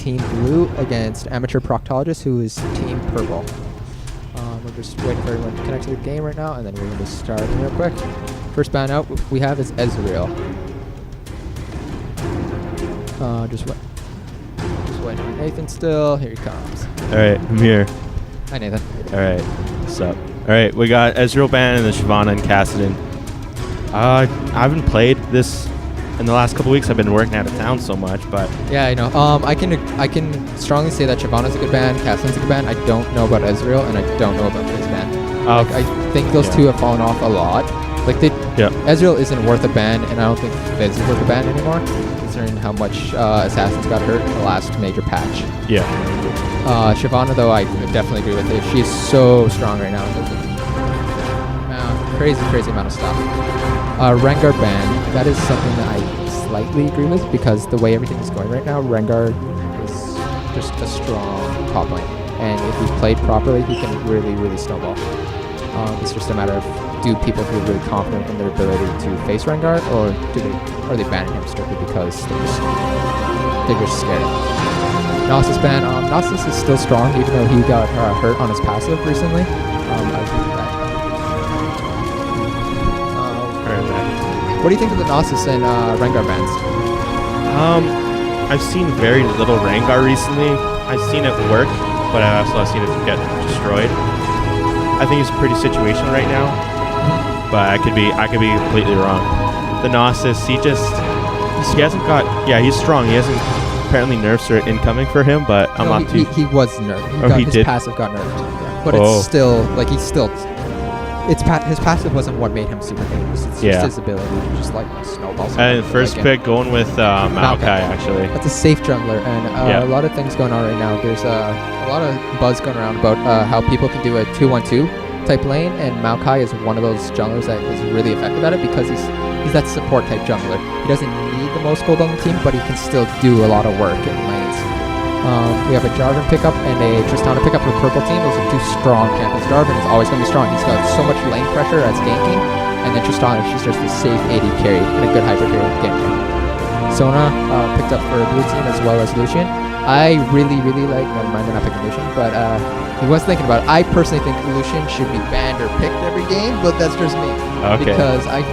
Team Blue against Amateur Proctologist, who is Team Purple. We're just waiting for everyone to connect to the game right now, and then we're going to start real quick. First ban out we have is Ezreal. Just waiting for Nathan still. Here he comes. All right, I'm here. Hi, Nathan. All right, what's up? All right, we got Ezreal ban and then Shyvana and Kassadin. I haven't played this in the last couple weeks. I've been working out of town so much, but yeah, I know. I can strongly say that Shyvana's a good ban, Kassadin's a good ban. I don't know about Ezreal, and I don't know about this ban. I think those two have fallen off a lot. Like Ezreal isn't worth a ban, and I don't think Fizz is worth a ban anymore, considering how much Assassins got hurt in the last major patch. Yeah. Shyvana, though, I definitely agree with it. She's so strong right now. Crazy amount of stuff. Rengar ban, that is something that I slightly agree with, because the way everything is going right now, Rengar is just a strong top lane. And if he's played properly, he can really snowball. It's just a matter of, do people feel really confident in their ability to face Rengar, or are they banning him strictly because they're just scared? Nasus ban. Nasus is still strong, even though he got hurt on his passive recently. I agree with that. What do you think of the Nasus and Rengar bans? I've seen very little Rengar recently. I've seen it work, but I also have seen it get destroyed. I think it's a pretty situational right now, but I could be completely wrong. The Nasus, he hasn't got. Yeah, he's strong. He hasn't. Apparently nerfs are incoming for him, but I'm not too. He was nerfed. His passive got nerfed. Yeah. But it's still his passive wasn't what made him super dangerous. It's just his ability to just like snowball. And first pick going with Maokai actually. That's a safe jungler, and a lot of things going on right now. There's a lot of buzz going around about how people can do a 2-1-2 type lane, and Maokai is one of those junglers that is really effective at it, because he's that support type jungler. He doesn't need the most gold on the team, but he can still do a lot of work in lanes. We have a Jarvan pickup and a Tristana pickup for the purple team. Those are two strong champions. Jarvan is always going to be strong. He's got so much lane pressure as ganking, and then Tristana, she's just a safe AD carry and a good hyper carry ganking. Sona picked up for blue team as well as Lucian. I really like, never mind, they're not picking Lucian, but he was thinking about it. I personally think Lucian should be banned or picked every game, but that's just me. Okay. Because I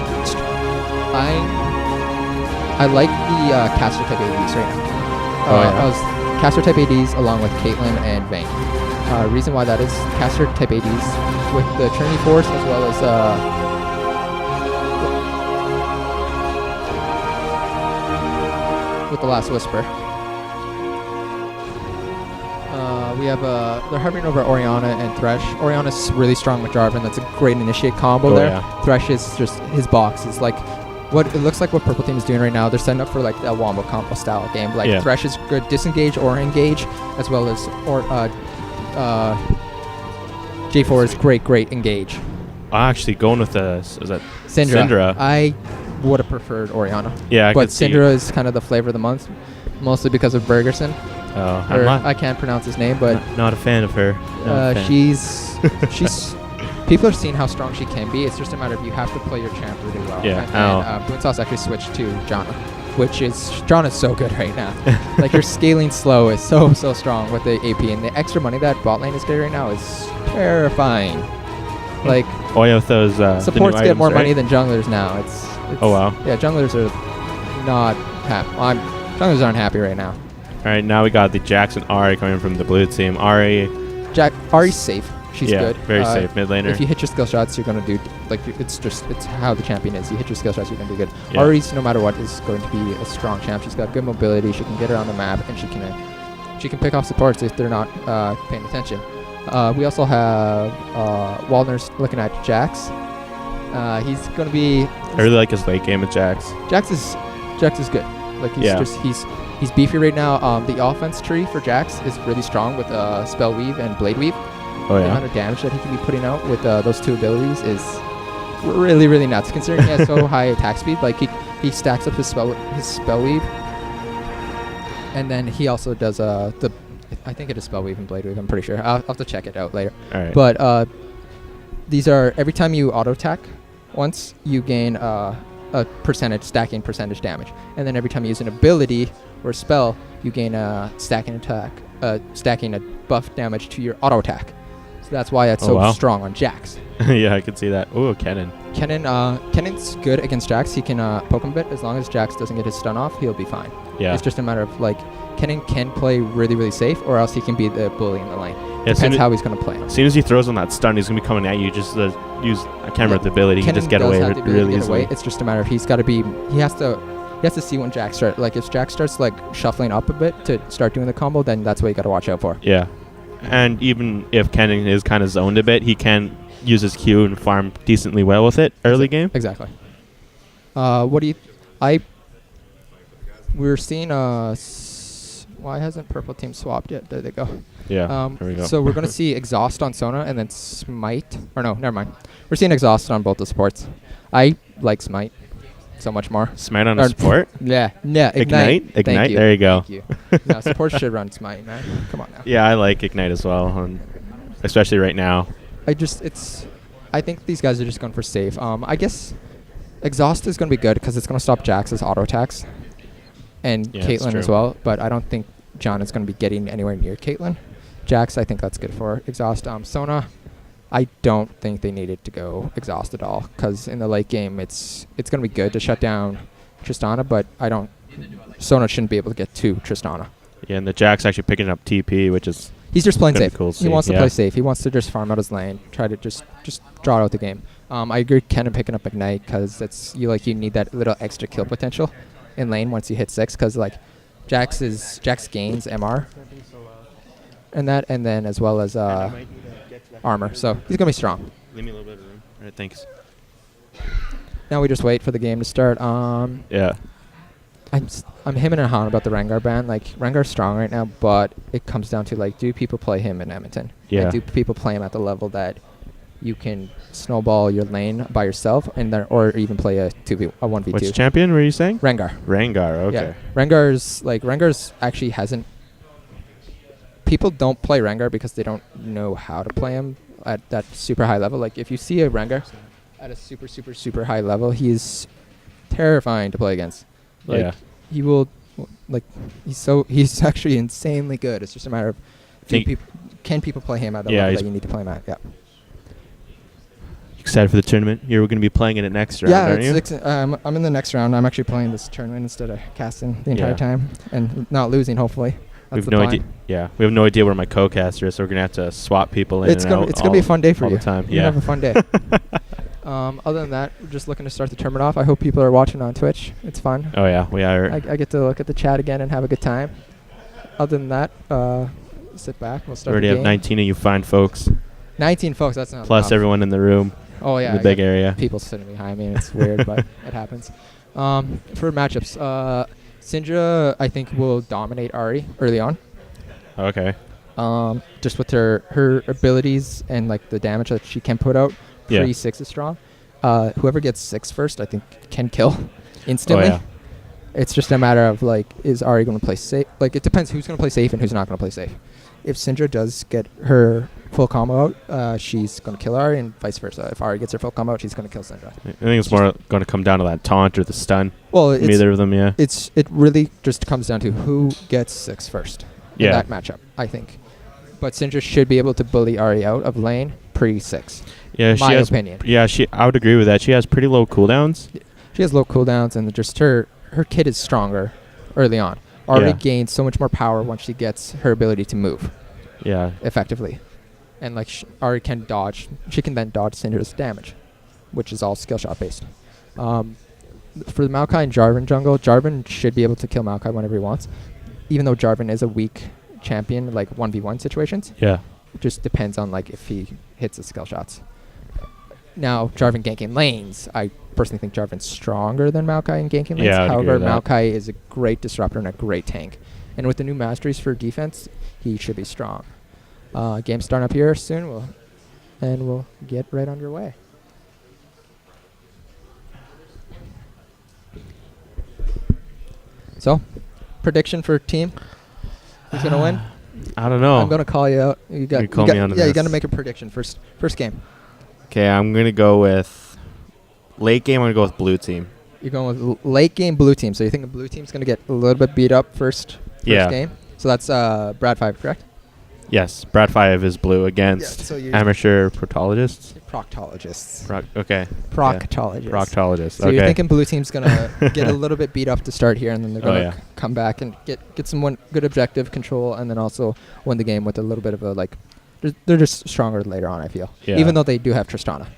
like the caster type ADs right now. Caster type ADs along with Caitlyn and Vayne. Reason why that is, caster type ADs with the Trinity Force as well as with the Last Whisper. We have they're hovering over Orianna and Thresh. Orianna's really strong with Jarvan. That's a great initiate combo there. Yeah. Thresh is just, his box is like, what it looks like what purple team is doing right now. They're setting up for like a wombo combo style game. Like Thresh is good disengage or engage, as well as J4 is great engage. Actually going with is that Syndra. I would have preferred Orianna. Yeah, but Syndra is kind of the flavor of the month, mostly because of Bergerson. Oh, I can't pronounce his name, but not a fan of her. She's people are seeing how strong she can be. It's just a matter of you have to play your champ really well. Yeah. And Boonsauce actually switched to Janna, Janna's so good right now. Like, your scaling slow is so strong with the AP, and the extra money that bot lane is getting right now is terrifying. Like, with those supports get more money than junglers now. It's oh wow. Yeah, junglers are not happy. Junglers aren't happy right now. All right, now we got the Jackson Ahri coming from the blue team. Ahri's safe. She's good. Very safe mid laner. If you hit your skill shots, you're gonna do it's how the champion is. You hit your skill shots, you're gonna do good. Yeah. Ahri's, no matter what, is going to be a strong champ. She's got good mobility. She can get around the map, and she can pick off supports if they're not paying attention. We also have Waldner's looking at Jax. He's gonna be. I really like his late game with Jax. Jax is good. Like, he's beefy right now. The offense tree for Jax is really strong with Spell Weave and Blade Weave. Oh, yeah. The amount of damage that he can be putting out with those two abilities is really nuts. Considering he has so high attack speed, like he stacks up his spell weave, and then he also does I think it is Spell Weave and Blade Weave. I'm pretty sure. I'll have to check it out later. All right. But these are, every time you auto attack once, you gain a stacking percentage damage, and then every time you use an ability Where spell, you gain a stacking a buff damage to your auto attack. So that's why it's so strong on Jax. Yeah, I can see that. Ooh, Kennen. Kennen's good against Jax. He can poke him a bit. As long as Jax doesn't get his stun off, he'll be fine. Yeah. It's just a matter of, like, Kennen can play really, really safe, or else he can be the bully in the lane. Yeah, Depends how he's going to play. As soon as he throws on that stun, he's going to be coming at you. Just use, I can't remember the ability. He can just get away really easily. It's just a matter of he has to see when Jax starts. Like, if Jax starts, like, shuffling up a bit to start doing the combo, then that's what you got to watch out for. Yeah. And even if Kennen is kind of zoned a bit, he can use his Q and farm decently well with it early game. Exactly. We're seeing why hasn't purple team swapped yet? There they go. Yeah, there we go. So we're going to see Exhaust on Sona and then Smite. Or no, never mind. We're seeing Exhaust on both the supports. I like Smite so much more. Smite on a support? Yeah. Ignite. Ignite. There you go. Thank you. No, support should run Smite, man. Come on now. Yeah, I like Ignite as well, especially right now. I think these guys are just going for safe. I guess Exhaust is going to be good because it's going to stop Jax's auto attacks and Caitlyn as well. But I don't think John is going to be getting anywhere near Caitlyn. Jax, I think that's good for Exhaust. Sona, I don't think they needed to go Exhaust at all because in the late game, it's going to be good to shut down Tristana, but Sona shouldn't be able to get to Tristana. Yeah, and the Jax actually picking up TP, which is he's just playing safe. Cool he wants to play safe. He wants to just farm out his lane, try to just draw out the game. I agree with Kennen picking up Ignite because you need that little extra kill potential in lane once you hit 6 because like Jax gains MR and then as well as armor. So he's gonna be strong. Leave me a little bit of room. All right, thanks. Now we just wait for the game to start. Yeah. I'm him and Han about the Rengar ban. Like, Rengar's strong right now, but it comes down to, like, do people play him in Edmonton? Yeah. And do people play him at the level that you can snowball your lane by yourself or even play a 1v2? Which champion were you saying? Rengar. Okay. Yeah. Rengar's actually hasn't... People don't play Rengar because they don't know how to play him at that super high level. Like, if you see a Rengar at a super, super, super high level, he's terrifying to play against. Like, yeah. He will, like, he's actually insanely good. It's just a matter of can people play him at the level that you need to play him at? Yeah. Excited for the tournament? You're going to be playing in it next round, aren't you? I'm in the next round. I'm actually playing this tournament instead of casting the entire time and not losing, hopefully. That's we have no idea. Yeah, we have no idea where my co-caster is, so we're going to have to swap people in It's going to be a fun day for you. The time. You're going to have a fun day. Other than that, we're just looking to start the tournament off. I hope people are watching on Twitch. It's fun. Oh, yeah, we are. I get to look at the chat again and have a good time. Other than that, sit back. We'll start we already the have game. 19 of you fine folks. 19 folks, that's not Plus enough. everyone in the room. Oh, yeah. In the big area. People sitting behind me, and it's weird, but it happens. For matchups, Syndra, I think, will dominate Ahri early on. Okay. Just with her abilities and, like, the damage that she can put out. Pre-6 is strong. Whoever gets 6 first, I think, can kill instantly. Oh, yeah. It's just a matter of, like, is Ahri going to play safe? Like, it depends who's going to play safe and who's not going to play safe. If Syndra does get her full combo out, she's going to kill Ahri, and vice versa. If Ahri gets her full combo out, she's going to kill Syndra. I think it's more going to come down to that taunt or the stun. Well, either of them, yeah. It really just comes down to who gets 6 first in that matchup, I think. But Syndra should be able to bully Ahri out of lane pre-6. Yeah, my opinion. Yeah, I would agree with that. She has pretty low cooldowns. She has low cooldowns, and just her kit is stronger early on. Ahri gains so much more power once she gets her ability to move. Yeah. Effectively. And, like, Ahri can dodge. She can then dodge Syndra's damage, which is all skill shot based. For the Maokai and Jarvan jungle, Jarvan should be able to kill Maokai whenever he wants, even though Jarvan is a weak champion, like 1v1 situations. Yeah. It just depends on, like, if he hits the skill shots. Now, Jarvan ganking lanes, I personally think Jarvan's stronger than Maokai in ganking lanes. Yeah, however, Maokai is a great disruptor and a great tank. And with the new masteries for defense, he should be strong. Game starting up here soon, we'll get right underway. So, prediction for team? Who's gonna win? I don't know. I'm gonna call you out. You got me on this. You got to make a prediction first game. Okay, I'm gonna go with late game. I'm gonna go with blue team. You're going with late game blue team. So you think the blue team's going to get a little bit beat up first game? So that's Brad 5, correct? Yes, Brad 5 is blue against amateur proctologists. Proctologists. Okay. Proctologists. Proctologists. So you're thinking blue team's going to get a little bit beat up to start here, and then they're going to come back and get some good objective control, and then also win the game with a little bit of a, like, they're just stronger later on, I feel. Yeah. Even though they do have Tristana.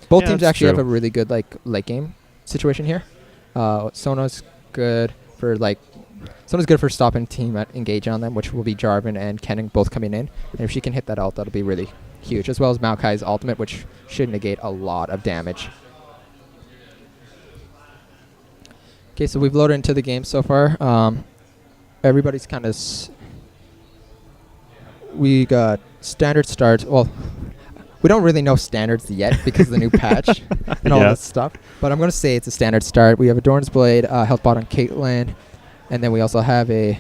Both teams actually have a really good, like, late game situation here. Sona's good for, like, stopping team at engage on them, which will be Jarvan and Kennen both coming in. And if she can hit that ult, that'll be really huge, as well as Maokai's ultimate, which should negate a lot of damage. Okay, so we've loaded into the game so far. Everybody's kind of... we got standard starts. Well, we don't really know standards yet because of the new patch and all this stuff. But I'm going to say it's a standard start. We have a Doran's Blade, health bot on Caitlyn. And then we also have a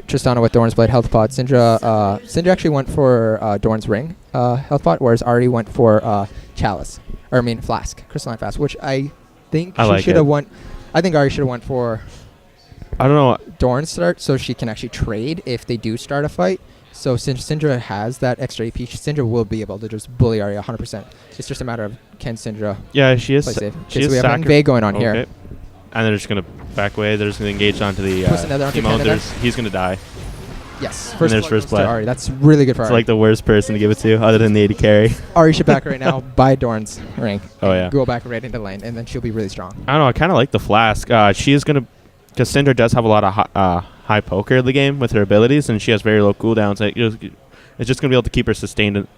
Tristana with Doran's Blade, health pot. Syndra actually went for Doran's Ring health pot, whereas Ari went for Chalice. Or, I mean, Flask. Crystalline Flask, which I think she should have won. I think Ari should have went for Doran's start so she can actually trade if they do start a fight. So since Syndra has that extra AP, Syndra will be able to just bully Ari 100%. It's just a matter of can Syndra she is play safe. So we have an invade going on here. And they're just going to back away. They're just going to engage onto the Timo. He's going to die. Yes. First blood. Ari. That's really good for Ari. It's like the worst person to give it to other than the AD carry. Ari should back right now, buy Doran's Ring. Oh, yeah. Go back right into lane, and then she'll be really strong. I don't know. I kind of like the Flask. She is going to... Because Syndra does have a lot of high poker in the game with her abilities, and she has very low cooldowns. It's just going to be able to keep her sustained.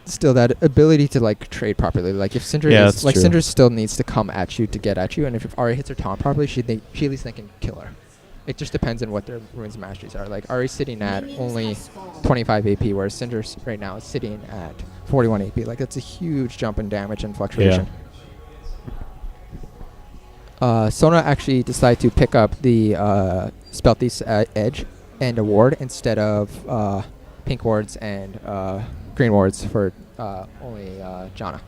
Still, that ability to, like, trade properly. Like, if Syndra is... Like, Syndra still needs to come at you to get at you, and if Ari hits her taunt properly, she at least can kill her. It just depends on what their runes masteries are. Like, Ari's sitting at only 25 AP, whereas Syndra right now is sitting at 41 AP. Like, that's a huge jump in damage and fluctuation. Sona actually decided to pick up the Spell Thief's Edge and a ward instead of pink wards and green wards for only Janna.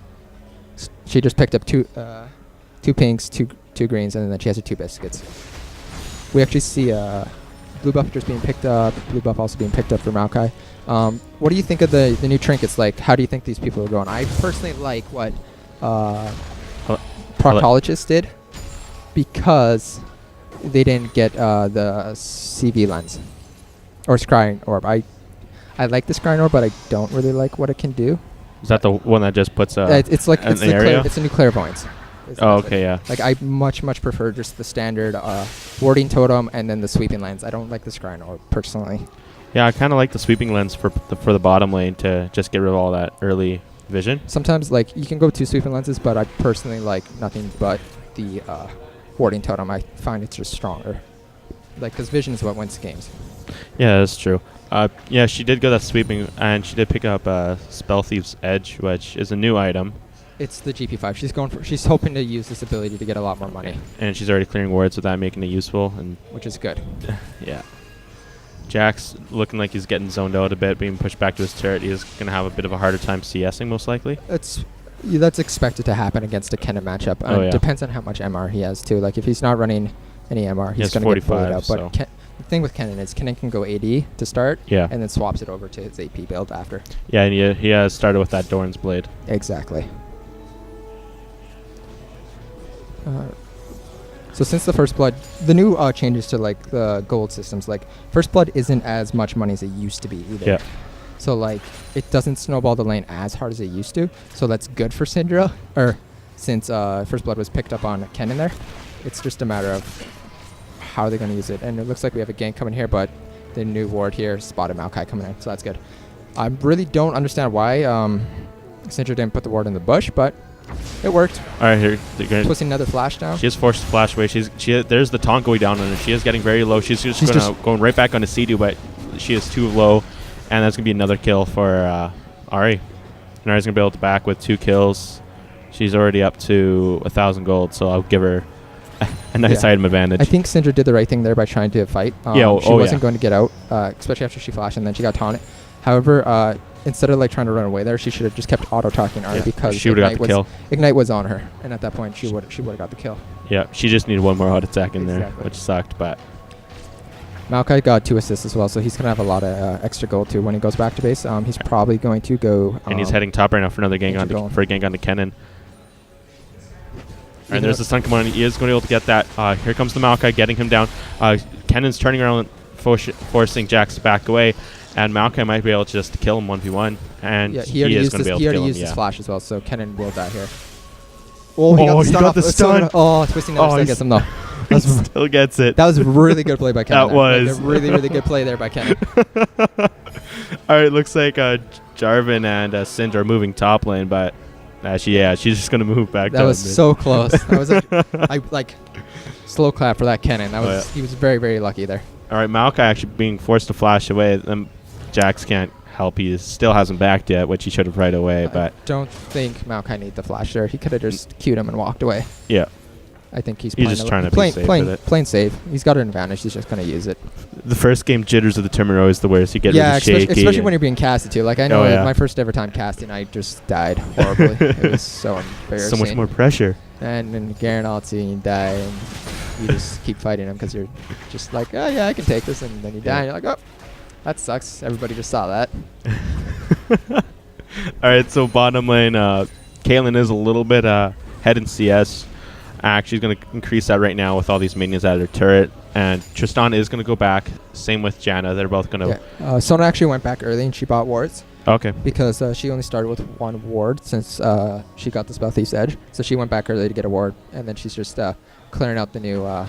She just picked up two pinks, two greens, and then she has her 2 biscuits. We actually see blue buff just being picked up, blue buff also being picked up for Maokai. What do you think of the new trinkets? Like, how do you think these people are going? I personally like what Proctologists did because they didn't get the CV lens or Scrying Orb. I like the Scrying Orb, but I don't really like what it can do. Is that the one that just puts it's like it's a new clairvoyance. Oh, okay, yeah. Like, I much prefer just the standard warding totem and then the sweeping lens. I don't like the Scrying Orb personally. Yeah, I kind of like the sweeping lens for the bottom lane to just get rid of all that early vision. Sometimes, like, you can go 2 sweeping lenses, but I personally like nothing but the warding totem. I find it's just stronger. Like, because vision is what wins games. Yeah, that's true. She did go that sweeping, and she did pick up Spell Thief's Edge, which is a new item. It's the GP5. She's hoping to use this ability to get a lot more money. And she's already clearing wards without making it useful, and which is good. Yeah. Jack's looking like he's getting zoned out a bit, being pushed back to his turret. He's going to have a bit of a harder time CSing, most likely. That's expected to happen against a Kennen matchup. It depends on how much MR he has, too. Like, if he's not running any MR, he's going to get bullied out. But the thing with Kennen is Kennen can go AD to start, and then swaps it over to his AP build after. Yeah, and he has started with that Doran's Blade. Exactly. So since the First Blood, the new changes to, like, the gold systems, like, First Blood isn't as much money as it used to be either. Yeah. So, like, it doesn't snowball the lane as hard as it used to. So that's good for Syndra, since First Blood was picked up on Kennen there. It's just a matter of how they're going to use it. And it looks like we have a gank coming here, but the new ward here spotted Maokai coming in, so that's good. I really don't understand why Syndra didn't put the ward in the bush, but it worked. All right, here. Twisting another flash down. She is forced to flash away. There's the taunt going down on her. She is getting very low. She's just going right back onto Sea-Doo, but she is too low. And that's going to be another kill for Ari. And Ari's going to be able to back with 2 kills. She's already up to 1,000 gold, so I'll give her a nice item advantage. I think Syndra did the right thing there by trying to fight. She wasn't going to get out, especially after she flashed, and then she got taunted. However, instead of, like, trying to run away there, she should have just kept auto-talking Ari because she would have got the kill. Ignite was on her, and at that point she would have got the kill. Yeah, she just needed one more auto attack in there, Exactly. which sucked, but Maokai got 2 assists as well, so he's going to have a lot of extra gold too when he goes back to base. He's probably going to go... and he's heading top right now for another gank Major goal. for a gank onto Kennen. And there's the stun coming on. He is going to be able to get that. Here comes the Maokai getting him down. Kennen's turning around, forcing Jax to back away, and Maokai might be able to just kill him 1v1. And yeah, he is going to be able to kill him. He already used his flash as well, so Kennen will die here. Oh, he got the stun. Oh, twisting that still gets him though. He still gets it. That was really good play by Kennen. That was. Like a really, really good play there by Kennen. All right, looks like Jarvan and Syndra are moving top lane, but she's just going to move back. That was so close. That was slow clap for that Kennen. That was he was very, very lucky there. All right, Maokai actually being forced to flash away. Jax can't help. He still hasn't backed yet, which he should have right away. But I don't think Maokai needed the flash there. He could have just queued him and walked away. Yeah. I think he's just trying to be safe with it. Playing safe. He's got an advantage. He's just going to use it. The first game jitters of the tournament are always the worst. You get really shaky. Especially when you're being casted too. Like I know my first ever time casting, I just died horribly. It was so embarrassing. So much more pressure. And then Garen ults you and you die, and you just keep fighting him because you're just like, oh yeah, I can take this, and then you die, and you're like, oh, that sucks. Everybody just saw that. All right, so bottom lane, Caitlyn is a little bit head in CS. She's going to increase that right now with all these minions at her turret. And Tristan is going to go back. Same with Janna. They're both going to... Yeah. Sona actually went back early and she bought wards. Okay. Because she only started with 1 ward since she got the Spell Thief's Edge. So she went back early to get a ward. And then she's just clearing out the new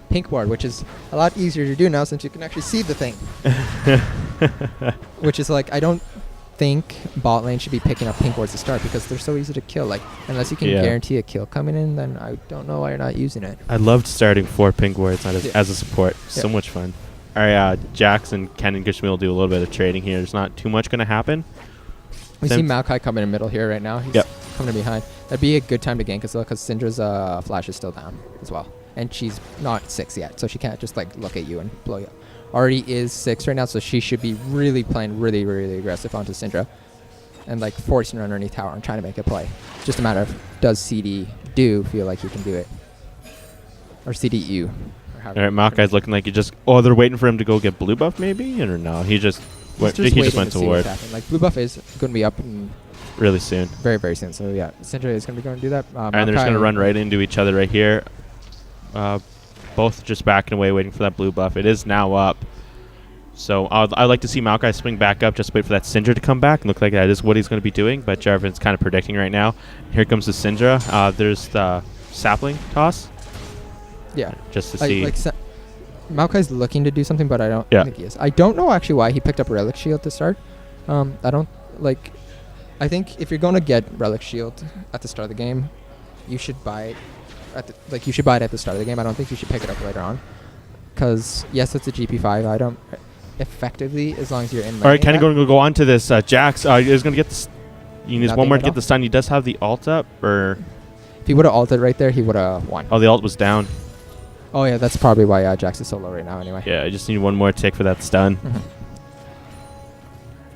pink ward, which is a lot easier to do now since you can actually see the thing. Which is like, I don't think bot lane should be picking up pink wards to start because they're so easy to kill. Like unless you can guarantee a kill coming in, then I don't know why you're not using it. I loved starting 4 pink wards as a support. So much fun. All right, Jax and Ken and Gishmi will do a little bit of trading here. There's not too much going to happen. We see Maokai coming in the middle here right now. He's coming in behind. That'd be a good time to gank as well because Syndra's flash is still down as well. And she's not 6 yet, so she can't just like look at you and blow you up. Already is 6 right now, so she should be really playing really, really aggressive onto Syndra and like forcing her underneath tower and trying to make a play. It's just a matter of does CD feel like he can do it, or CDU. All right, Maokai's looking like he just. Oh, they're waiting for him to go get blue buff, maybe, or no? He just went to ward. Like blue buff is going to be up really soon. Very, very soon. So yeah, Syndra is going to be going to do that. And they're just going to run right into each other right here. Both just backing away, waiting for that blue buff. It is now up. So I'd like to see Maokai swing back up, just wait for that Syndra to come back. And look like that is what he's going to be doing. But Jarvan's kind of predicting right now. Here comes the Syndra. There's the sapling toss. Yeah. Just to see. Maokai's looking to do something, but I don't think he is. I don't know actually why he picked up Relic Shield to start. I think if you're going to get Relic Shield at the start of the game, you should buy it. At the start of the game. I don't think you should pick it up later on. Because, yes, it's a GP5 item. Effectively, as long as you're in lane. All right, kind of going to go on to this. Jax is going to get the... He needs one more to get the stun. He does have the ult up, or... If he would have ulted right there, he would have won. Oh, the ult was down. Oh, yeah, that's probably why Jax is so low right now anyway. Yeah, I just need one more tick for that stun.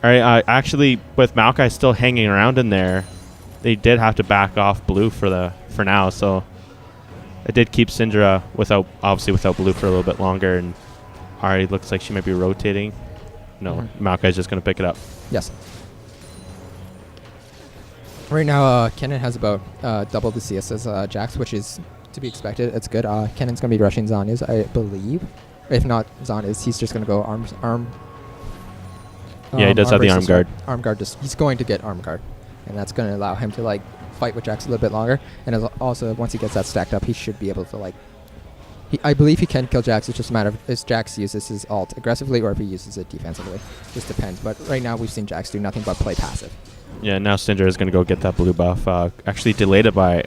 All right, actually, with Maokai still hanging around in there, they did have to back off blue for now, so... It did keep Syndra without blue for a little bit longer, and Ari looks like she might be rotating. No, Maokai's just going to pick it up. Yes. Right now, Kennen has about double the CS as Jax, which is to be expected. It's good. Kennen's going to be rushing Zanya's, I believe. If not Zanya's, he's just going to go arm. Yeah, he does have the arm guard. Arm guard. He's going to get arm guard, and that's going to allow him to fight with Jax a little bit longer, and also once he gets that stacked up, he should be able to I believe he can kill Jax. It's just a matter of if Jax uses his ult aggressively or if he uses it defensively. Just depends. But right now we've seen Jax do nothing but play passive. Yeah, now Syndra is going to go get that blue buff. Actually delayed it by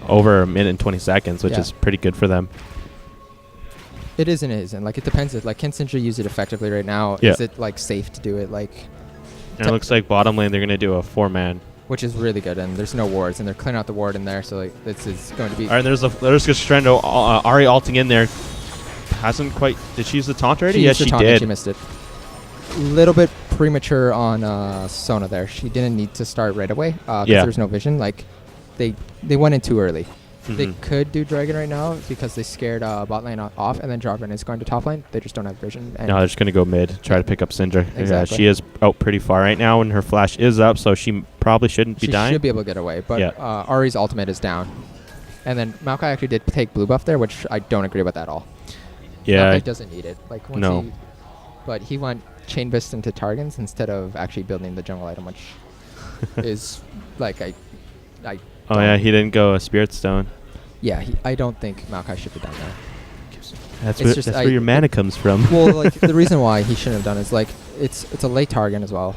over 1 minute and 20 seconds, which is pretty good for them. It is and it isn't. It depends. Can Syndra use it effectively right now? Yeah. Is it safe to do it? And it looks like bottom lane they're going to do a 4-man. Which is really good, and there's no wards, and they're clearing out the ward in there, so this is going to be... All right, there's Strendo, Ari ulting in there. Hasn't quite... Did she use the taunt already? Yes, she did. She missed it. A little bit premature on Sona there. She didn't need to start right away, because there's no vision. They went in too early. They could do Dragon right now because they scared bot lane off, and then Jarvan is going to top lane. They just don't have vision. And No, they're just going to go mid, try to pick up Syndra. Exactly. Yeah, she is out pretty far right now, and her flash is up, so she probably shouldn't be dying. She should be able to get away, but Ahri's ultimate is down. And then Maokai actually did take blue buff there, which I don't agree with at all. Yeah. Maokai doesn't need it. Like once but he went Chain Beast into Targons instead of actually building the jungle item, which is like I Oh yeah, he didn't go a Spirit Stone. Yeah, I don't think Maokai should have done that. That's where your mana comes from. Well, like the reason why he shouldn't have done is like it's a late Targon as well,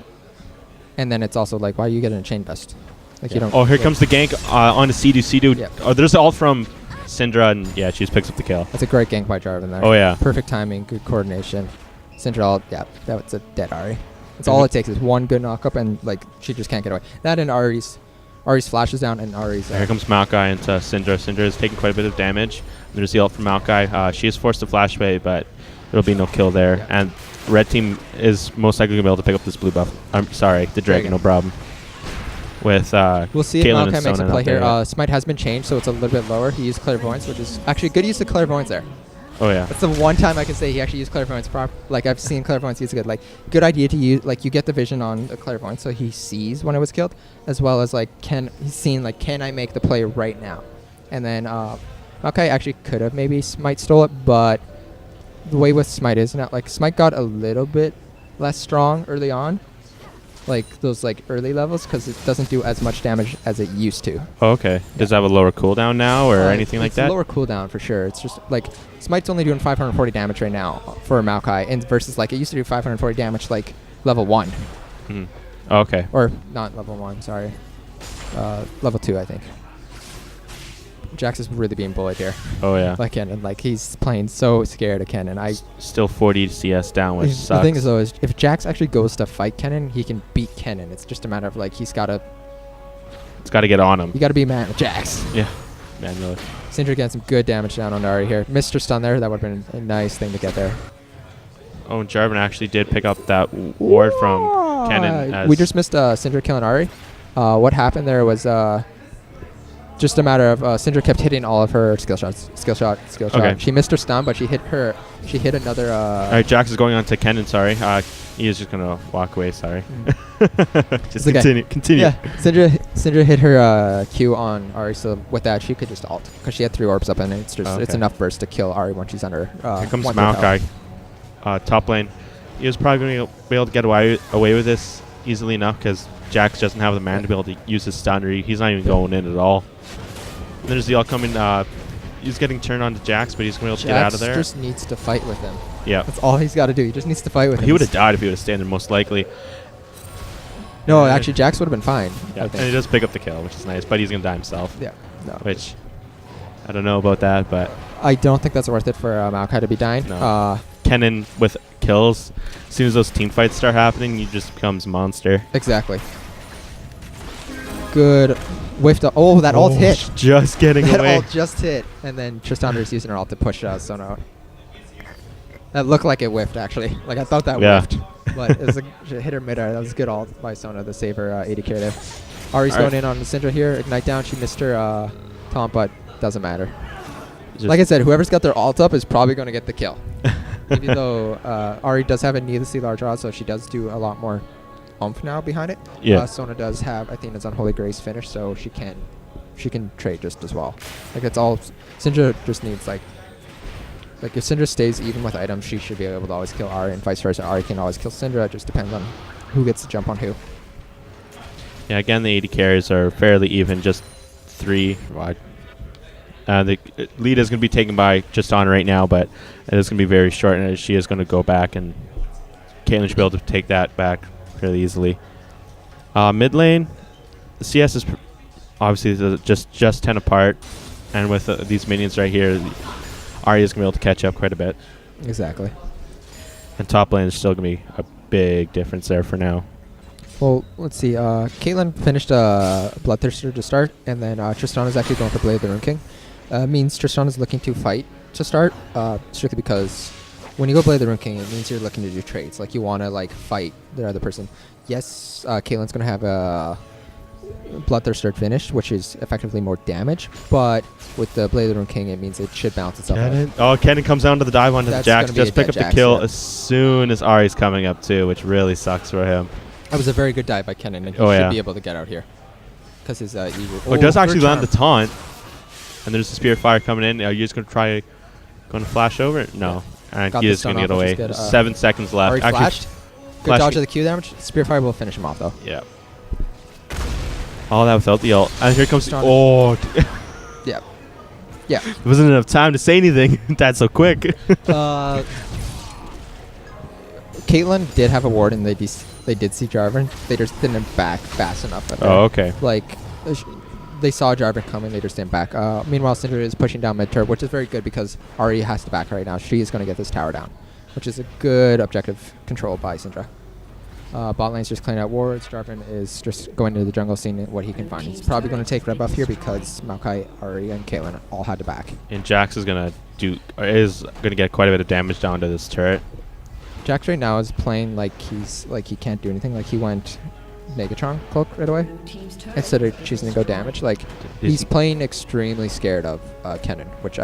and then it's also like why are you getting a Chain Vest? Like you don't. Oh, here comes the gank on the Sea-Doo. Sea-Doo. Yeah. Oh, there's all from Syndra, and yeah, she just picks up the kill. That's a great gank by Jarvan there. Oh yeah. Perfect timing, good coordination. Syndra, that was a dead Ahri. That's all it takes is one good knockup, and like she just can't get away. That and Ahri's flash is down, and Ahri's. Here comes Maokai into Syndra. Syndra is taking quite a bit of damage. There's the ult from Maokai. She is forced to flash away, but there'll be no kill there. Yeah. And red team is most likely going to be able to pick up this blue buff. I'm sorry, the dragon, no problem. With we'll see Caitlyn if Maokai makes a Sona play out there, here. Smite has been changed, so it's a little bit lower. He used Clairvoyance, which is actually good use of Clairvoyance there. Oh yeah. That's the one time I can say he actually used Clairvoyance like I've seen Clairvoyance use good. Like good idea to use. Like you get the vision on the Clairvoyance, so he sees when it was killed, as well as like he's seen like can I make the play right now, and then Maokai actually could have maybe Smite stole it, but the way with Smite is not like Smite got a little bit less strong early on, like those like early levels, because it doesn't do as much damage as it used to. Oh, okay. Does it have a lower cooldown now or anything like that? It's lower cooldown for sure. It's just like Smite's only doing 540 damage right now for Maokai, and versus like it used to do 540 damage like level 1. Mm-hmm. Oh, okay. Or not level 1, sorry. Level 2, I think. Jax is really being bullied here. Oh yeah. Like Kennen, like he's playing so scared of Kennen. Still 40 CS down, which sucks. The thing is though, is if Jax actually goes to fight Kennen, he can beat Kennen. It's just a matter of like it's got to get on him. You got to be man with Jax. Yeah. Manually. Syndra getting some good damage down on Ahri here. Missed her stun there. That would have been a nice thing to get there. Oh, and Jarvan actually did pick up that ward from Kennen. We just missed Syndra killing Ahri. What happened there was just a matter of Syndra kept hitting all of her skill shots. Okay. She missed her stun, but she hit another. All right, Jax is going on to Kennen. Sorry, he is just gonna walk away. Sorry. Just continue. Yeah, Syndra hit her Q on Ahri, so with that she could just ult because she had 3 orbs up, and it's just it's enough burst to kill Ahri once she's under. Here comes Maokai, top lane. He was probably going to be able to get away with this easily enough because Jax doesn't have the mana to be able to use his stun, or he's not even going in at all. And there's the coming. He's getting turned on to Jax, but he's going to be able to get out of there. Jax just needs to fight with him. Yeah. That's all he's got to do. He just needs to fight with him. He would have died if he would have stayed there, most likely. No, actually, Jax would have been fine. Yeah, and he does pick up the kill, which is nice, but he's going to die himself. Yeah. No. Which, I don't know about that, but... I don't think that's worth it for Maokai to be dying. No. Kennen with kills, as soon as those team fights start happening, he just becomes a monster. Exactly. Good. Whiffed. Oh, that ult hit. Just getting away. That ult just hit. And then Tristana is using her ult to push Sona out. That looked like it whiffed, actually. Like, I thought that whiffed. But it was she hit her mid-air. That was a good ult by Sona to save her 80 carry there. Ahri's going in on the Syndra here. Ignite down. She missed her taunt, but doesn't matter. Like I said, whoever's got their ult up is probably going to get the kill. Even though Ahri does have a needlessly large rod, so she does do a lot more oomph now behind it. Yeah. Sona does have, I think it's Unholy Grace finish, so she can trade just as well. Like it's all, Syndra just needs like if Syndra stays even with items, she should be able to always kill Ahri, and vice versa. Ahri can always kill Syndra. It just depends on who gets the jump on who. Yeah, again, the 80 carries are fairly even, just 3 wide. The lead is going to be taken by Tristana right now, but it is going to be very short, and she is going to go back, and Caitlyn should be able to take that back fairly easily. Mid lane, the CS is obviously just 10 apart, and with these minions right here, Ahri is going to be able to catch up quite a bit. Exactly. And top lane is still going to be a big difference there for now. Well, let's see. Caitlyn finished Bloodthirster to start, and then Tristana's actually going for Blade of the Rune King. Means Tristana's looking to fight to start, strictly because when you go Blade of the Rune King, it means you're looking to do trades. Like you want to like fight the other person. Yes, Caitlyn's going to have Bloodthirster finished, which is effectively more damage. But with the Blade of the Rune King, it means it should balance itself out. Oh, Kennen comes down to the dive onto the That's Jax. gonna be Just a pick dead up the Jax, kill yeah. as soon as Ari's coming up too, which really sucks for him. That was a very good dive by Kennen, and he should be able to get out here. Because his eagle... Oh, it does actually land the taunt. And there's the Spirit Fire coming in. Are you just going to flash over? No. And Got he the is going to stun get off, which away. is good. 7 seconds left. Ari flashed. Good flash dodge of the Q damage. Spirit Fire will finish him off, though. Yeah. All that without the ult. And here comes... Stun. Oh. Yeah. Yeah. There wasn't enough time to say anything. That's so quick. Caitlyn did have a ward, and they did see Jarvan. They just didn't back fast enough. Oh, okay. Like, they saw Jarvan coming, they just didn't back. Meanwhile, Syndra is pushing down mid-turret, which is very good because Ari has to back right now. She is going to get this tower down, which is a good objective control by Syndra. Bot lane's just cleaning out wards. Jarvan is just going into the jungle, seeing what he can find. He's probably going to take red buff here because Maokai, Ari, and Caitlyn all had to back. And Jax is going to get quite a bit of damage down to this turret. Jax right now is playing like he can't do anything. Like he went Negatron cloak right away instead of choosing to go damage. Like he's playing extremely scared of Kennen, which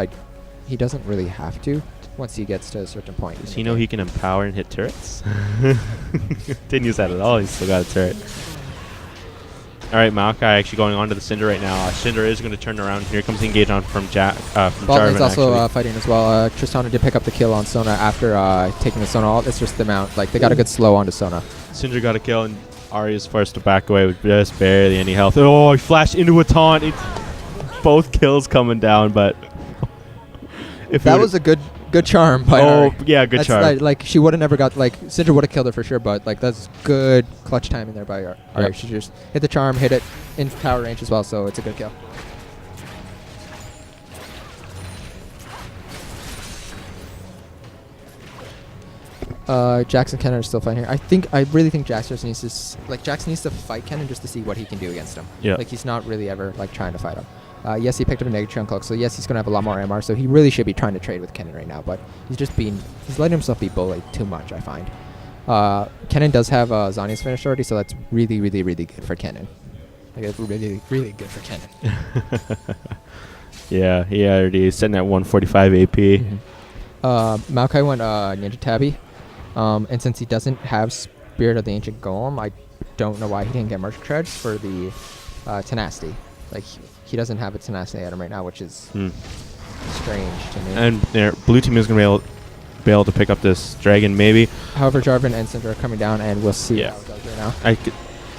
he doesn't really have to once he gets to a certain point. Does he know he can empower and hit turrets? Didn't use that at all. He's still got a turret. All right, Maokai actually going on to the Cinder right now. Cinder is going to turn around. Here comes the engage on from Jarvan. Bot lane's also fighting as well. Tristana did pick up the kill on Sona after taking the Sona ult. It's just the amount. Like they got a good slow onto Sona. Cinder got a kill, and Ari is forced to back away with just barely any health. Oh, he flashed into a taunt. Both kills coming down, but if that was a good charm by Ari. Yeah, good charm. Like she would have never got Cinder would have killed her for sure, but like that's good clutch timing there by Ari. Yep. She just hit the charm, hit it in power range as well, so it's a good kill. Jax and Kennen are still fighting here. I really think Jax just needs to Jax needs to fight Kennen just to see what he can do against him. Yeah. Like he's not really ever trying to fight him. Yes, he picked up a Negatron cloak, so yes, he's gonna have a lot more MR. So he really should be trying to trade with Kennen right now, but he's letting himself be bullied too much, I find. Kennen does have Zanya's finish already, so that's really, really, really good for Kennen. Like it's really, really good for Kennen. Yeah, he already is sitting at 145 AP. Mm-hmm. Maokai went Ninja Tabby. And since he doesn't have Spirit of the Ancient Golem, I don't know why he didn't get Merchant Treads for the Tenacity. Like, he doesn't have a Tenacity item right now, which is strange to me. And blue team is going to be able to pick up this dragon, maybe. However, Jarvan and Syndra are coming down, and we'll see how it goes right now.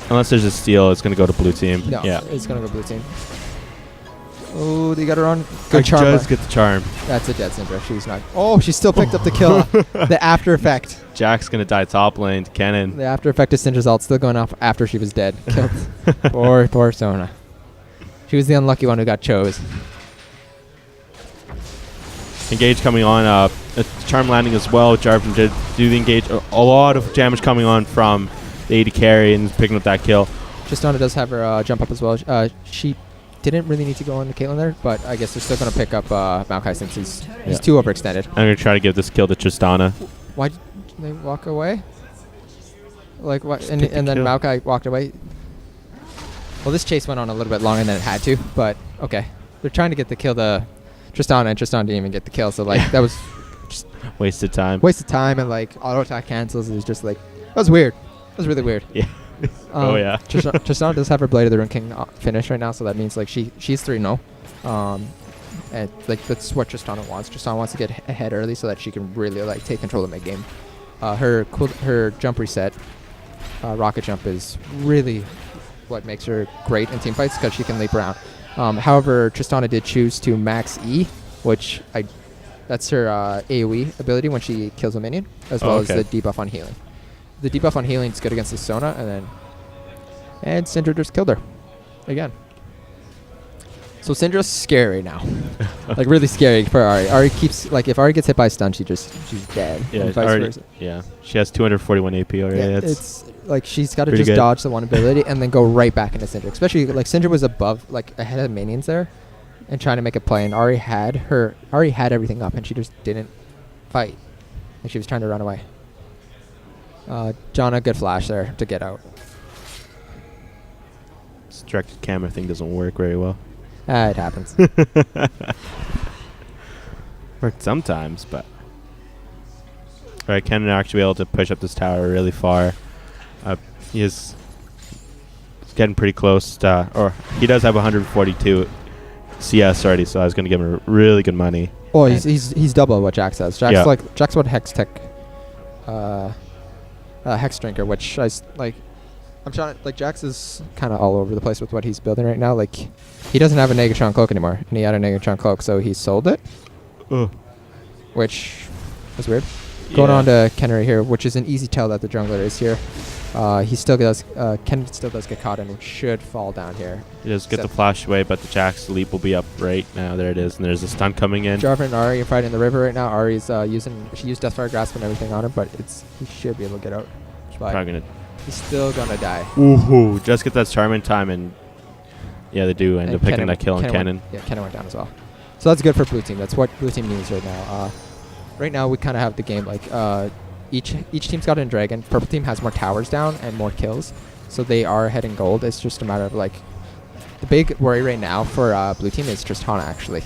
Unless there's a steal, it's going to go to blue team. No, yeah. It's going to go blue team. Oh, they got her on. Good charm. Does get the charm. That's a dead Syndra. She's not. Oh, she still picked up the kill. The after effect. Jack's going to die top lane to Kennen. The after effect of Syndra's ult still going off after she was dead. Killed. Poor Sona. She was the unlucky one who got chose. Engage coming on. A charm landing as well. Jarvan did do the engage. A lot of damage coming on from the AD carry and picking up that kill. Tristana does have her jump up as well. She didn't really need to go into Caitlyn there, but I guess they're still going to pick up Maokai since he's too overextended. I'm going to try to give this kill to Tristana. Why did they walk away? Like what? And then Maokai walked away. Well, this chase went on a little bit longer than it had to, but okay. They're trying to get the kill to Tristana, and Tristana didn't even get the kill, so like that was just wasted time. Wasted time, and like auto attack cancels. It was just like that was weird. That was really weird. Yeah. Oh yeah. Tristana does have her Blade of the Rune King finish right now, so that means like she's 3-0. And like that's what Tristana wants. Tristana wants to get ahead early so that she can really like take control of the mid game. Her jump reset, rocket jump is really what makes her great in team fights because she can leap around. However, Tristana did choose to max E, which that's her AoE ability when she kills a minion, as well as the debuff on healing. The debuff on healing is good against the Sona, and Syndra just killed her again. So Syndra's scary now, like really scary for Ari. Ari keeps if Ari gets hit by a stun, she's dead. Yeah, yeah. She has 241 AP already. Yeah, it's like she's got to just dodge the one ability and then go right back into Syndra. Especially like Syndra was above, ahead of minions there, and trying to make a play. And Ari had everything up, and she just didn't fight, and she was trying to run away. John, a good flash there to get out. directed camera thing doesn't work very well. It happens. Worked sometimes, but... Alright, Canda actually be able to push up this tower really far. He's getting pretty close to... Or he does have 142 CS already, so I was going to give him really good money. Oh, he's double what Jax has. Jack's what Hex Tech... Hex Drinker, which I'm trying to, Jax is kind of all over the place with what he's building right now. Like, he doesn't have a Negatron Cloak anymore, and he had a Negatron Cloak, so he sold it. Which is weird. Going on to Ken right here, which is an easy tell that the jungler is here. He still does, Ken still does get caught and should fall down here. He does get the flash away, but the Jax leap will be up right now. There it is, and there's a stun coming in. Jarvan and Ahri are fighting in the river right now. Ahri's she used Deathfire Grasp and everything on him, but he should be able to get out. But he's still gonna die. Ooh, just get that Charmin time, and yeah, they do end up picking that kill on Cannon. Yeah, Cannon went down as well. So that's good for blue team. That's what blue team needs right now. Right now we kind of have the game like each team's got a dragon. Purple team has more towers down and more kills, so they are heading gold. It's just a matter of like the big worry right now for blue team is Tristana actually.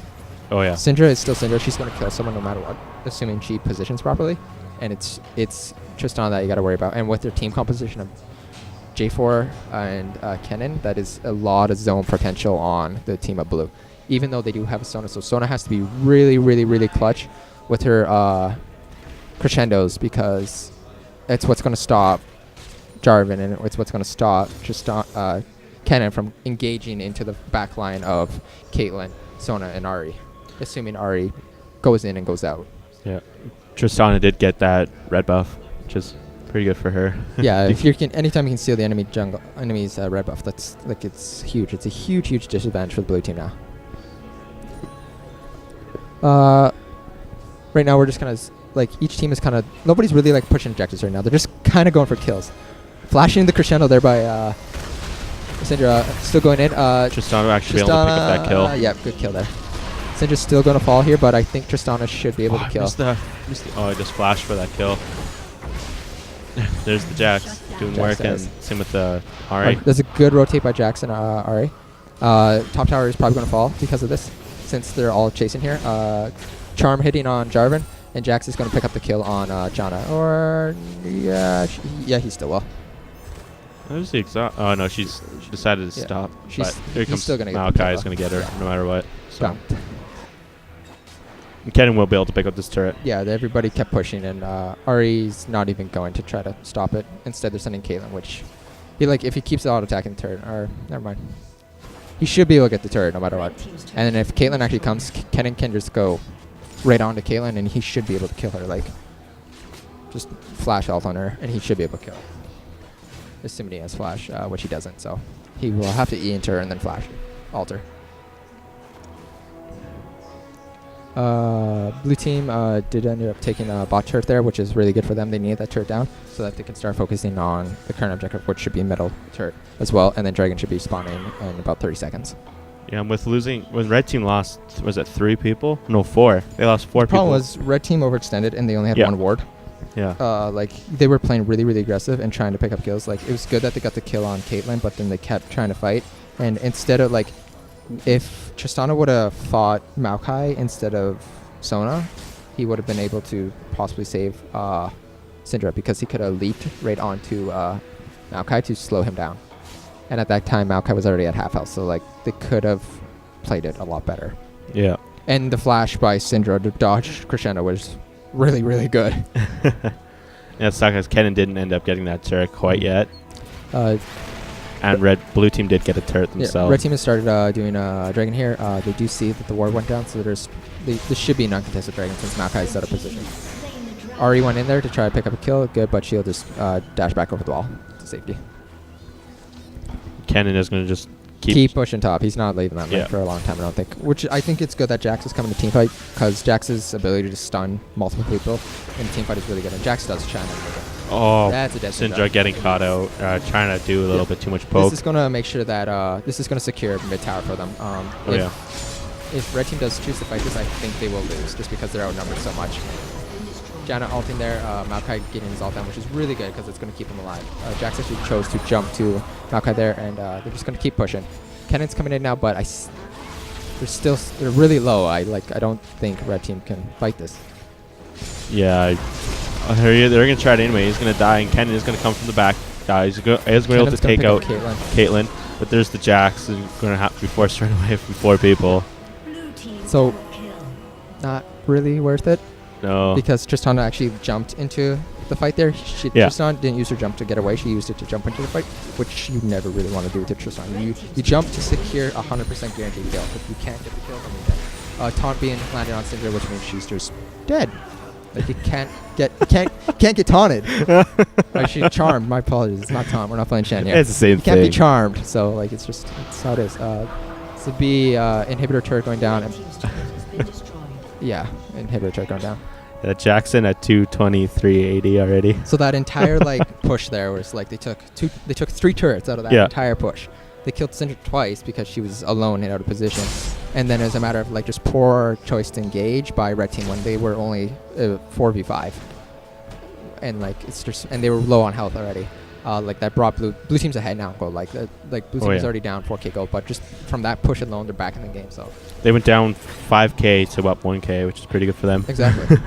Oh yeah. Syndra is still Syndra. She's gonna kill someone no matter what, assuming she positions properly. And it's Tristana that you got to worry about. And with their team composition of J4 and Kennen, that is a lot of zone potential on the team of blue. Even though they do have a Sona, so Sona has to be really, really, really clutch with her crescendos, because it's what's going to stop Jarvan, and it's what's going to stop Kennen from engaging into the back line of Caitlyn, Sona, and Ahri, assuming Ahri goes in and goes out. Yeah. Tristana did get that red buff, which is pretty good for her. Yeah, if you can, anytime you can steal the enemy's red buff, that's like it's huge. It's a huge, huge disadvantage for the blue team now. Right now we're just kind of like each team is kind of nobody's really like pushing objectives right now. They're just kind of going for kills, flashing the crescendo there by Syndra, still going in. Tristana actually able to pick up that kill. Yeah, good kill there. Syndra's still going to fall here, but I think Tristana should be able to kill. I just flashed for that kill. There's the Jax doing work, and same with the Ahri. There's a good rotate by Jax and Ahri. Top tower is probably going to fall because of this, since they're all chasing here. Charm hitting on Jarvan, and Jax is going to pick up the kill on Janna. Or, yeah, he still will. There's the exhaust. Oh, no, she decided to stop. Here comes Maokai is going to get her no matter what. So. Kennen will be able to pick up this turret. Yeah, everybody kept pushing, and Ahri's not even going to try to stop it. Instead, they're sending Caitlyn, which if he keeps auto-attacking the turret, or never mind. He should be able to get the turret no matter what. And then if Caitlyn actually comes, Kennen can just go right on to Caitlyn, and he should be able to kill her. Like, just flash ult on her, and he should be able to kill her. Assuming he has flash, which he doesn't, so he will have to E into her and then flash ult her. Blue team did end up taking a bot turret there, which is really good for them. They need that turret down so that they can start focusing on the current objective, which should be middle turret as well, and then Dragon should be spawning in about 30 seconds. Yeah, and when red team lost, was it 3 people? No, 4. They lost 4 people. The problem was red team overextended and they only had 1 ward. Yeah. They were playing really, really aggressive and trying to pick up kills. Like, it was good that they got the kill on Caitlyn, but then they kept trying to fight. And instead of if Tristana would have fought Maokai instead of Sona, he would have been able to possibly save Syndra, because he could have leaped right onto Maokai to slow him down. And at that time, Maokai was already at half health, so they could have played it a lot better. Yeah. And the flash by Syndra to dodge Crescendo was really, really good. Yeah, it sucks because Kennen didn't end up getting that turret quite yet. And blue team did get a turret themselves. Yeah, red team has started doing Dragon here. They do see that the ward went down, so this should be an uncontested Dragon since Maokai is out of position. Ahri went in there to try to pick up a kill. Good, but she'll just dash back over the wall to safety. Kennen is going to just keep pushing top. He's not leaving that lane for a long time, I don't think. Which I think it's good that Jax is coming to teamfight, because Jax's ability to stun multiple people in a teamfight is really good. And Jax does China. Oh, that's a dead Syndra getting caught out, trying to do a little bit too much poke. This is going to make sure that this is going to secure mid tower for them. If red team does choose to fight this, I think they will lose just because they're outnumbered so much. Janna ulting there, Maokai getting his ult down, which is really good because it's going to keep him alive. Jax actually chose to jump to Maokai there, and they're just going to keep pushing. Cannon's coming in now, but they're really low. I don't think red team can fight this. Yeah, they're going to try it anyway. He's going to die, and Cannon is going to come from the back. He's going to be able to take out Caitlyn, but there's the Jax who's going to have to be forced to run away from 4 people. So, not really worth it. No. Because Tristana actually jumped into the fight there. Tristana didn't use her jump to get away. She used it to jump into the fight, which you never really want to do with Tristana. You jump to secure 100% guaranteed kill. If you can't get the kill, then you're dead. Taunt being landed on Cinder, which means she's just dead. Like you can't get taunted. Right, she's charmed. My apologies. It's not taunt. We're not playing Shen here. It's the same thing. You can't be charmed. So like it's how it is. It's a B inhibitor turret going down. Yeah, inhibitor turret going down. Jackson at 223.80 already. So that entire like push there was like they took 3 turrets out of that entire push. They killed Syndra twice because she was alone and out of position, and then as a matter of like just poor choice to engage by red team when they were only 4v5, and like and they were low on health already. Like that brought blue team's ahead now. Blue team's already down 4k gold, but just from that push alone, they're back in the game. So they went down 5k to up 1k, which is pretty good for them. Exactly.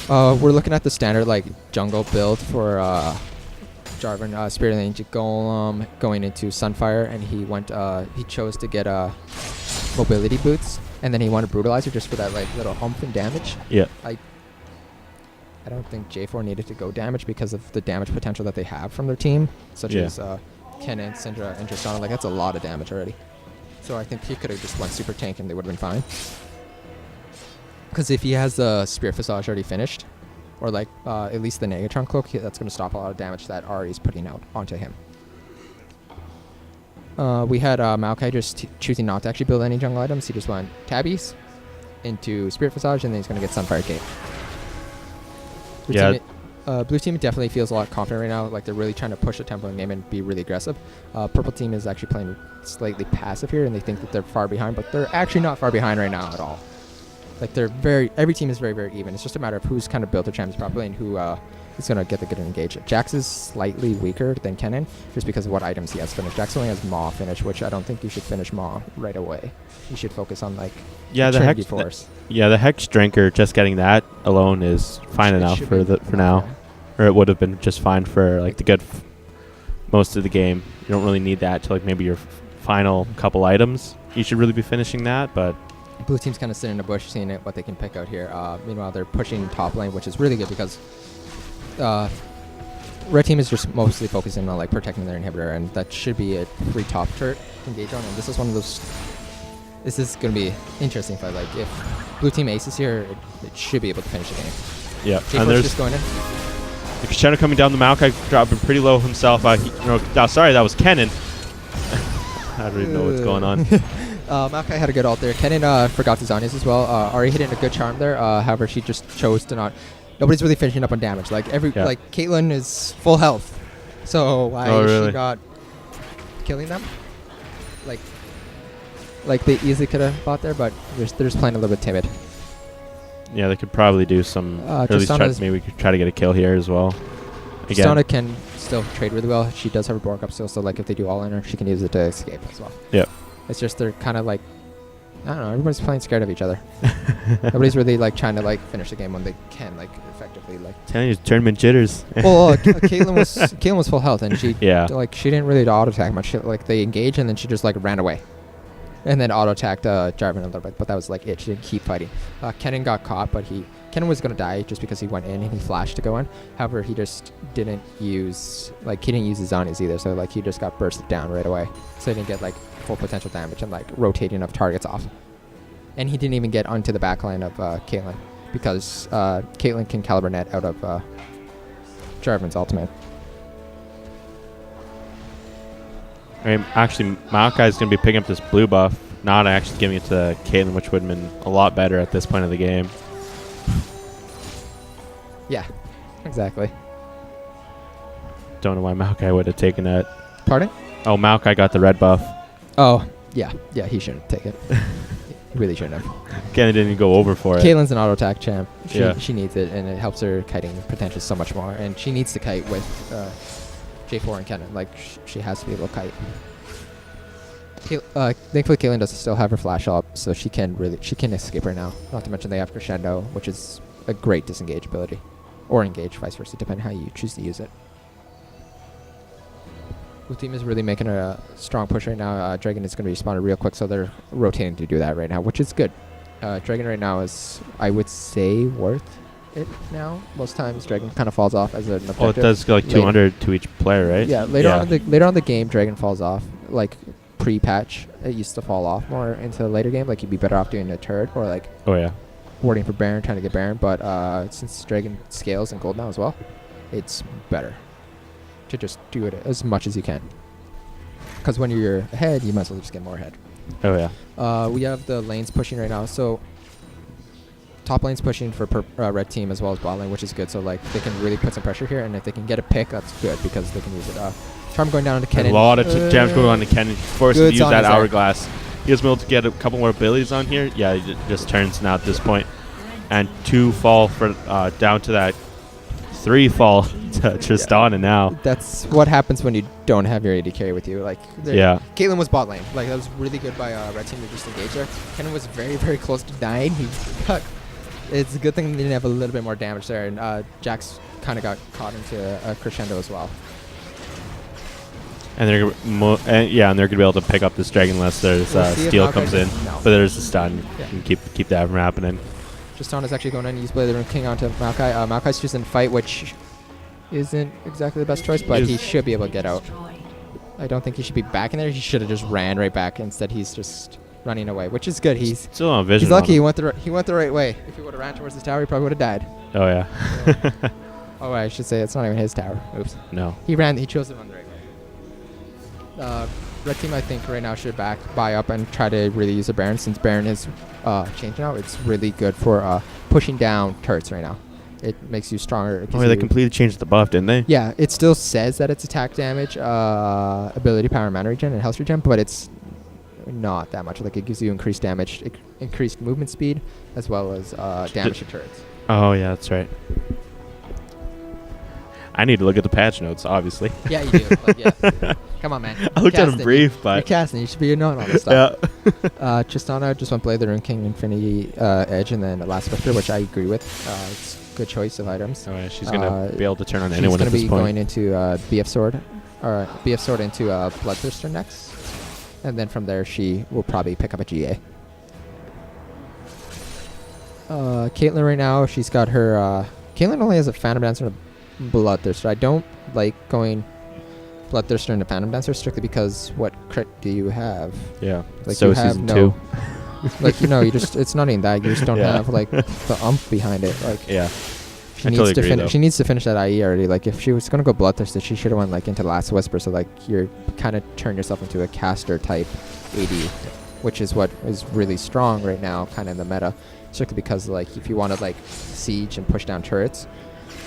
We're looking at the standard like jungle build for Jarvan, Spirit of the Ancient Golem going into Sunfire, and he chose to get mobility boots, and then he wanted Brutalizer just for that like little hump and damage. Yeah. I don't think J4 needed to go damage because of the damage potential that they have from their team, such as Kennen, Syndra, and Tristana. Like that's a lot of damage already. So I think he could have just went super tank and they would have been fine. Because if he has the Spirit Visage already finished, or like at least the Negatron Cloak, that's going to stop a lot of damage that Ari is putting out onto him. We had Maokai just choosing not to actually build any jungle items. He just went Tabbies into Spirit Visage, and then he's going to get Sunfire Cape. Blue team definitely feels a lot confident right now. Like they're really trying to push the tempo in game and be really aggressive. Purple team is actually playing slightly passive here, and they think that they're far behind, but they're actually not far behind right now at all. Like every team is very, very even. It's just a matter of who's kind of built their champions properly and who is going to get the good engage. Jax is slightly weaker than Kennen just because of what items he has finished. Jax only has Maw finish, which I don't think you should finish Maw right away. You should focus on like the Force. The Hex Drinker, just getting that alone is fine enough for now. Or it would have been just fine for like the good most of the game. You don't really need that to like maybe your final couple items. You should really be finishing that, but blue team's kind of sitting in the bush, seeing what they can pick out here. Meanwhile, they're pushing top lane, which is really good because red team is just mostly focusing on like protecting their inhibitor, and that should be a free top turret to engage on. And this is one of those. This is going to be interesting fight. Like if blue team aces here, it should be able to finish the game. Yeah, and there's just going in. Crescendo coming down the Maokai, dropping pretty low himself. Sorry, that was Kennen. I don't even know what's going on. Maokai had a good ult there. Kennen forgot his Zhonya's as well. Ari hitting a good charm there. However, she just chose to not. Nobody's really finishing up on damage. Like like Caitlyn is full health, so why is she not killing them? Like they easily could have fought there, but they're just playing a little bit timid. Yeah, they could probably do some. Maybe we could try to get a kill here as well. Tristana can still trade really well. She does have a Borg up still, so like if they do all in her, she can use it to escape as well. Yep. It's just they're kind of like, I don't know, everybody's playing scared of each other. Nobody's really like trying to like finish the game when they can like effectively like. Telling you, tournament jitters. Well, Caitlyn was full health, and she she didn't really auto attack much. Like they engaged and then she just like ran away. And then auto-attacked Jarvan a little bit, but that was like it. She didn't keep fighting. Kennen got caught, but Kennen was going to die just because he went in and he flashed to go in. However, he just didn't use, he didn't use his Zhonya's either, so like he just got bursted down right away. So he didn't get like full potential damage and like rotating of targets off. And he didn't even get onto the backline of Caitlyn because Caitlyn can caliber net out of Jarvan's ultimate. Actually, Maokai is going to be picking up this blue buff, not actually giving it to Caitlyn, which would have been a lot better at this point of the game. Yeah, exactly. Don't know why Maokai would have taken that. Pardon? Oh, Maokai got the red buff. Oh, yeah, he shouldn't take it. Really shouldn't have. Canda didn't go over for it. Caitlin's an auto attack champ. Yeah. She needs it, and it helps her kiting potential so much more. And she needs to kite with J4 and Canda. Like she has to be able to kite. Thankfully, Caitlin does still have her flash up, so she can escape right now. Not to mention they have Crescendo, which is a great disengage ability, or engage, vice versa, depending how you choose to use it. Blue team is really making a strong push right now. Dragon is going to be spawned real quick, so they're rotating to do that right now, which is good. Dragon right now is, I would say, worth it now. Most times, Dragon kind of falls off as an objective. Oh, it does go like 200 to each player, right? Yeah, later on in the game, Dragon falls off. Like pre-patch, it used to fall off more into the later game. Like you'd be better off doing a turret or like warding for Baron, trying to get Baron. But since Dragon scales in gold now as well, it's better to just do it as much as you can. Because when you're ahead, you might as well just get more ahead. Oh yeah. We have the lanes pushing right now. So top lane's pushing for red team as well as bot lane, which is good. So like they can really put some pressure here, and if they can get a pick, that's good because they can use it. Charm going down to Kennen. A lot of damage going on to Kennen. Forced to use that hourglass. He was able to get a couple more abilities on here. Yeah, he just turns now at this point. And 2 fall for down to that 3 fall to Tristan, and now that's what happens when you don't have your AD carry with you. Like Caitlyn was bot lane. Like that was really good by red team to just engage there. Kennen was very, very close to dying. It's a good thing they didn't have a little bit more damage there, and Jax kind of got caught into a crescendo as well. And they're gonna be able to pick up this dragon unless there's steal comes in. No. But there's a stun. Yeah. You can keep that from happening. Tristan is actually going in and use Blade of the Rune King onto Maokai. Maokai's choosing fight, which isn't exactly the best choice, but he should be able to get out. I don't think he should be back in there. He should have just ran right back. Instead, he's just running away, which is good. He's still on vision. He's lucky he went the right way. If he would have ran towards the tower, he probably would have died. Oh yeah. Oh, I should say it's not even his tower. Oops. No. He chose to run the right way. Red team, I think, right now should buy up and try to really use a Baron. Since Baron is changed now, it's really good for pushing down turrets right now. It makes you stronger. Oh, they completely changed the buff, didn't they? Yeah, it still says that it's attack damage, ability power, mana regen, and health regen, but it's not that much. Like, it gives you increased damage, increased movement speed, as well as damage to turrets. Oh, yeah, that's right. I need to look at the patch notes, obviously. Yeah, you do. Like, yeah. Come on, man. I looked at them brief, but... You're casting. You should be knowing all this stuff. Yeah. Tristana just went Blade the Rune King, Infinity Edge, and then Last Whisper, which I agree with. It's a good choice of items. Oh, yeah, she's going to be able to turn on anyone at this point. She's going to be going into BF Sword, or BF Sword into Bloodthirster next. And then from there, she will probably pick up a GA. Caitlyn right now, she's got her... Caitlyn only has a Phantom Dancer and a Bloodthirster. I don't like going Bloodthirster into Phantom Dancer strictly because what crit do you have? Yeah. Like so you have season no, 2. Like, you know, you just, it's not even that. You just don't have like the umph behind it. Like, yeah. She needs to finish. She needs to finish that IE already. Like, if she was gonna go Bloodthirster, she should have went like into Last Whisper. So like you're kind of turn yourself into a caster type AD, which is what is really strong right now, kind of in the meta. Strictly because like if you want to like siege and push down turrets,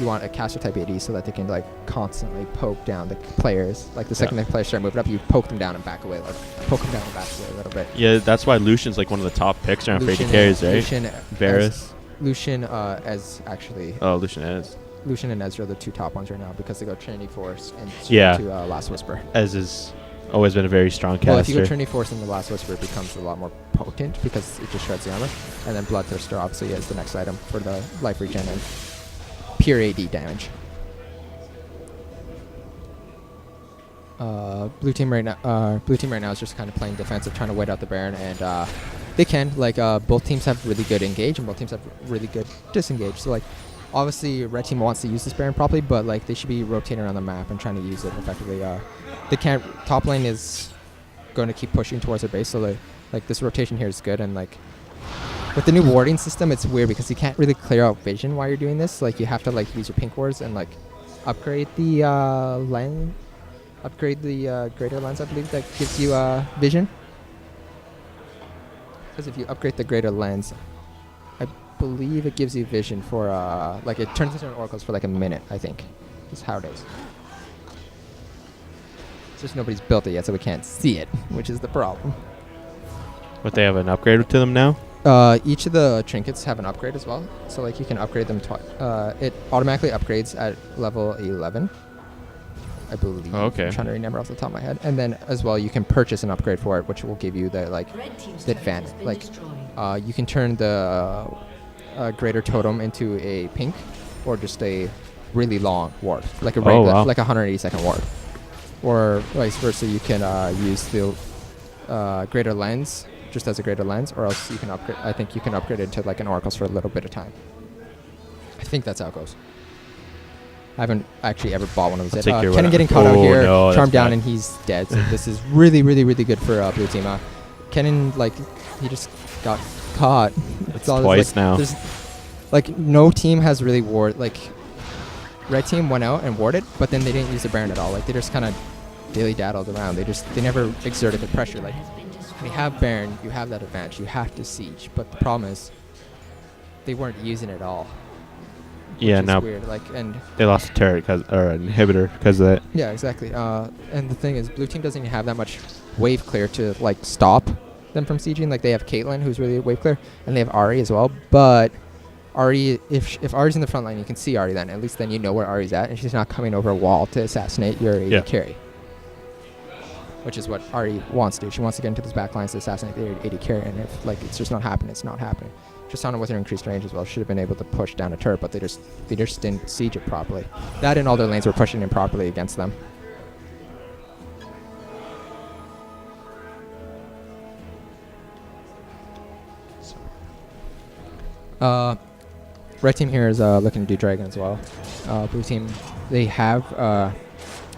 you want a caster type AD so that they can like constantly poke down the players. Like the second the players start moving up, you poke them down and back away. Like poke them down and back away a little bit. Yeah, that's why Lucian's like one of the top picks around Freddy carries, right? Lucian as actually. Oh, Lucian Ez. Lucian and Ezra are the 2 top ones right now because they go Trinity Force and to Last Whisper. Ez has always been a very strong caster. Well, if you go Trinity Force into Last Whisper, it becomes a lot more potent because it just shreds the armor. And then Bloodthirster obviously is the next item for the life regen and pure AD damage. Blue team right now is just kind of playing defensive, trying to wait out the Baron, and they can. Like, both teams have really good engage, and both teams have really good disengage. So, like, obviously, red team wants to use this Baron properly, but like they should be rotating around the map and trying to use it effectively. They can't. Top lane is going to keep pushing towards their base, so like this rotation here is good, and like. With the new warding system, it's weird because you can't really clear out vision while you're doing this. Like, you have to like use your pink wards and like upgrade the lens, upgrade the greater lens. I believe that gives you vision. Because if you upgrade the greater lens, I believe it gives you vision for like it turns into an oracles for like a minute. I think is how it is. It's just nobody's built it yet, so we can't see it, which is the problem. But they have an upgrade to them now? Each of the trinkets have an upgrade as well. So like you can upgrade them twice. It automatically upgrades at level 11. I believe. Oh, okay. I'm trying to remember off the top of my head. And then as well, you can purchase an upgrade for it, which will give you the advantage. Like, you can turn the greater totem into a pink, or just a really long ward, like a regular, like a 180-second ward, or vice versa. You can use the greater lens just as a greater lens, or else you can upgrade. I think you can upgrade it to like an oracles for a little bit of time. I think that's how it goes. I haven't actually ever bought one of those yet. Kennen getting caught out here, charmed down, and he's dead. So this is really, really, really good for blue team. Kennen, like, he just got caught. It's twice now. Like, no team has really ward. Like, red team went out and warded, but then they didn't use the Baron at all. Like, they just kind of dilly-daddled around. They never exerted the pressure. Like, when you have Baron, you have that advantage. You have to siege. But the problem is, they weren't using it at all. Yeah, now weird. Like, and they lost a turret or an inhibitor because of that. Yeah, exactly. And the thing is, blue team doesn't even have that much wave clear to like stop them from sieging. Like they have Caitlyn, who's really wave clear, and they have Ahri as well. But Ahri, if Ahri's in the front line, you can see Ahri. Then at least then you know where Ahri's at, and she's not coming over a wall to assassinate your AD carry. Which is what Ahri wants to do. She wants to get into those back lines to assassinate the AD carry, and if like it's just not happening, it's not happening. Tristana with her increased range as well should have been able to push down a turret, but they just didn't siege it properly. That and all their lanes were pushing in properly against them. Red team here is looking to do dragon as well. Blue team, they have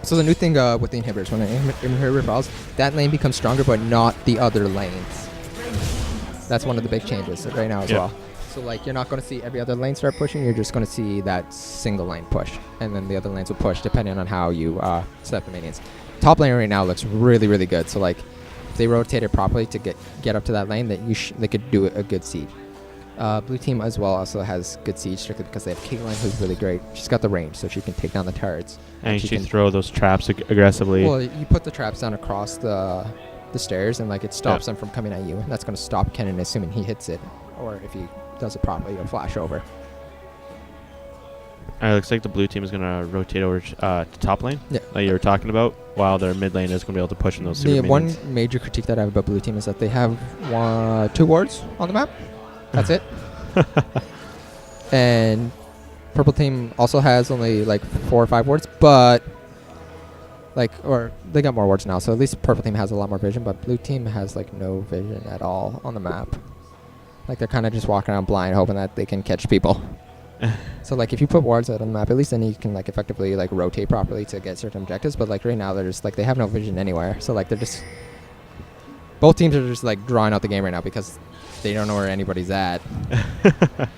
so the new thing with the inhibitors, when the inhibitor falls, that lane becomes stronger, but not the other lanes. That's one of the big changes right now as well. So like you're not going to see every other lane start pushing. You're just going to see that single lane push, and then the other lanes will push depending on how you set the minions. Top lane right now looks really, really good. So like if they rotate it properly to get up to that lane, that they could do a good siege. Blue team as well also has good siege strictly because they have Caitlyn, who's really great. She's got the range, so she can take down the turrets. And she can throw those traps aggressively. Well, you put the traps down across the stairs, and like it stops them from coming at you. That's going to stop Kennen, assuming he hits it, or if he does it properly, he'll flash over. Looks like the blue team is going to rotate over to top lane, like you were talking about, while their mid lane is going to be able to push in those super minions. One major critique that I have about blue team is that they have 2 wards on the map. That's it. And purple team also has only like 4 or 5 wards, but or they got more wards now, so at least purple team has a lot more vision, but blue team has like no vision at all on the map. Like they're kind of just walking around blind, hoping that they can catch people. So like if you put wards out on the map, at least then you can like effectively like rotate properly to get certain objectives. But like right now they're just like they have no vision anywhere. So like they're just both teams are just like drawing out the game right now because they don't know where anybody's at.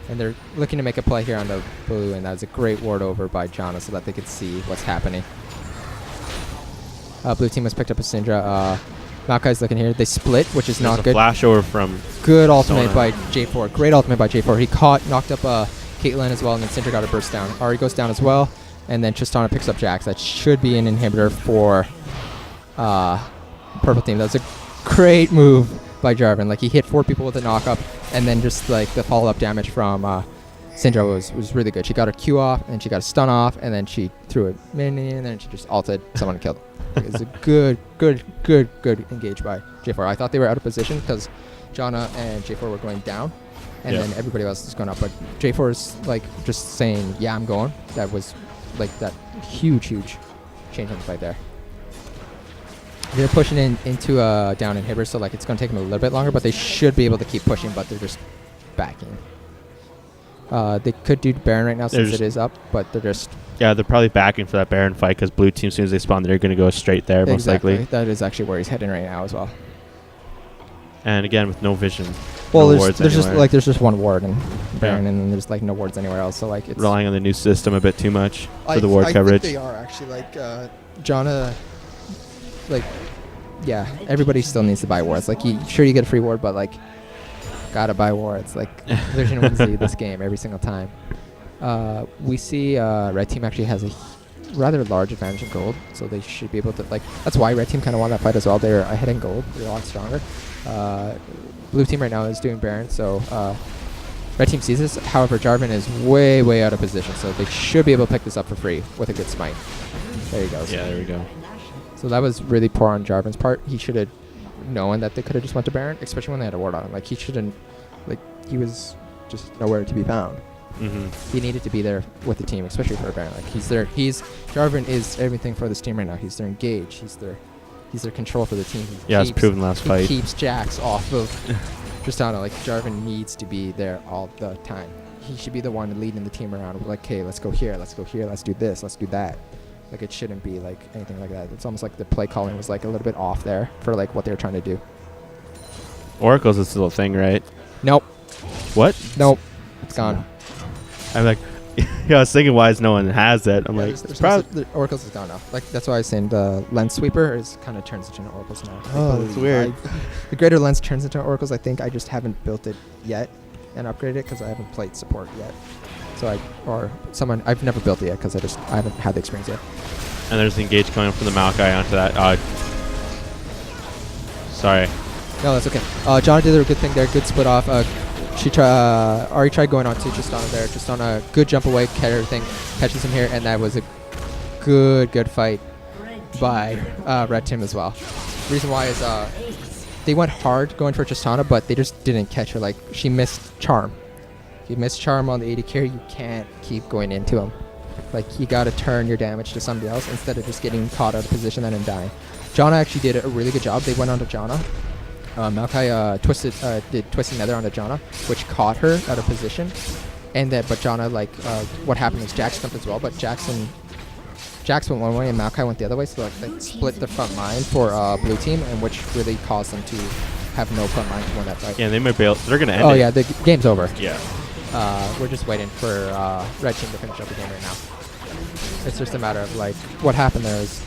And they're looking to make a play here on the blue, and that was a great ward over by Jana so that they could see what's happening. Blue team has picked up a Syndra. Maokai's looking here. They split, which is not good. Flash over from good ultimate by J4. Great ultimate by J4. He knocked up Caitlyn as well, and then Syndra got a burst down. Ahri goes down as well, and then Tristana picks up Jax. That should be an inhibitor for purple team. That was a great move by Jarvan. Like he hit 4 people with a knock-up, and then just like the follow-up damage from Syndra was really good. She got her Q off, and she got a stun off, and then she threw a minion, and then she just ulted someone and killed him. It was a good engage by J4. I thought they were out of position because Janna and J4 were going down, and then everybody else is going up. But J4 is like just saying, "Yeah, I'm going." That was like that huge change in the fight there. They're pushing into a down inhibitor, so like it's going to take them a little bit longer, but they should be able to keep pushing. But they're just backing. They could do Baron right now since it is up, but they're just... Yeah, they're probably backing for that Baron fight because blue team, as soon as they spawn, they're going to go straight there, most likely. That is actually where he's heading right now as well. And again, with no vision. Well, there's just one ward in Baron, and then there's like no wards anywhere else. So like it's relying on the new system a bit too much for the ward coverage. I think they are actually like Janna. Like, yeah, everybody still needs to buy wards. Like, you get a free ward, but like, gotta buy wards. Like, Vision wins this game every single time. We see red team actually has a rather large advantage in gold, so they should be able to, like, that's why red team kind of won that fight as well. They're ahead in gold. They're a lot stronger. Blue team right now is doing Baron, so red team sees this. However, Jarvan is way, way out of position, so they should be able to pick this up for free with a good smite. There he goes. Yeah, there we go. So that was really poor on Jarvan's part. He should have known that they could have just went to Baron, especially when they had a ward on him. Like, he shouldn't, like, he was just nowhere to be found. He needed to be there with the team, especially for a Baron. Like, he's there. Jarvan is everything for this team right now. He's their engage. He's their control for the team. It's proven last fight. He keeps Jax off of Tristana. Like, Jarvan needs to be there all the time. He should be the one leading the team around. Like, hey, let's go here, let's go here, let's do this, let's do that. Like, it shouldn't be like anything like that. It's almost like the play calling was like a little bit off there for like what they were trying to do. Oracle's is still a thing, right? Nope. What? Nope. It's gone. I'm like, I was thinking, why is no one has it? I'm like, the Oracle's is gone now. Like, that's why I was saying the lens sweeper kind of turns into an Oracle's now. Oh, that's weird. The greater lens turns into Oracle's. I think I just haven't built it yet and upgraded it because I haven't played support yet. So I've never built it yet because I haven't had the experience yet. And there's the engage coming from the Maokai onto that. Sorry. No, that's okay. Jonna did a good thing there. Good split off. Ari tried going on to Tristana there. Tristana, good jump away, catch everything, catches him here, and that was a good fight by red team as well. Reason why is they went hard going for Tristana, but they just didn't catch her. Like, she missed charm. If you miss charm on the AD carry, you can't keep going into him. Like, you gotta turn your damage to somebody else instead of just getting caught out of position and then dying. Janna actually did a really good job. They went on to Janna. Maokai did Twisted Nether onto Janna, which caught her out of position. And then, but Janna, like, what happened is Jax jumped as well, but Jax went one way and Maokai went the other way, so like, they split the front line for blue team, and which really caused them to have no front line to win that fight. Yeah, they might be able, they're gonna end it. Oh yeah, the game's over. Yeah. We're just waiting for red team to finish up the game right now. It's just a matter of, like, what happened there is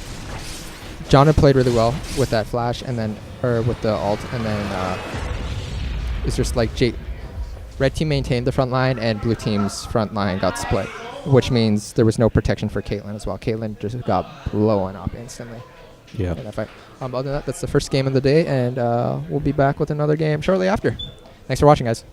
Janna played really well with that flash and then, or with the ult, and then it's just like red team maintained the front line and blue team's front line got split, which means there was no protection for Caitlyn as well. Caitlyn just got blown up instantly. Yeah. In that fight. Other than that, that's the first game of the day, and we'll be back with another game shortly after. Thanks for watching, guys.